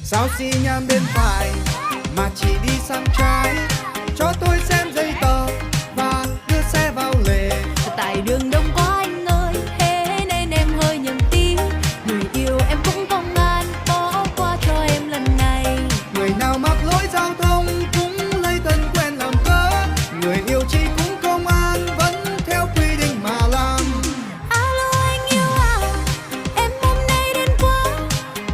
Sao xi nhan bên phải mà chỉ đi sang trái? Cho tôi xem giấy tờ và đưa xe vào lề. Tại đường đông quá anh ơi, thế nên em hơi nhầm tí. Người yêu em cũng công an, bỏ qua cho em lần này. Người nào mắc lỗi giao thông cũng lấy thân quen làm cớ. Người yêu chị cũng công an, vẫn theo quy định mà làm. Alo anh yêu à, em hôm nay đến quá.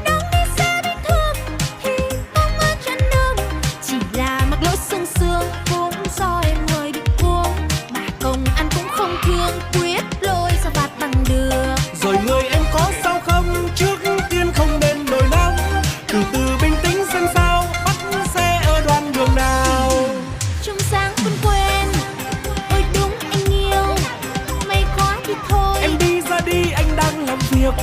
Đang đi xe bị thương thì không ai chắn đường. Chỉ là mắc lỗi sương sương, cũng do em hơi bị cuống. Mà công an cũng không thương, quyết lỗi sao phạt bằng được. Rồi người em có sao không? Trước tiên không nên nổi nóng, từ từ bình tĩnh xem sao, bắt xe ở đoạn đường nào. Trong sáng vẫn quên, ôi đúng anh yêu. May quá thì thôi. Em đi ra đi, anh đang làm việc.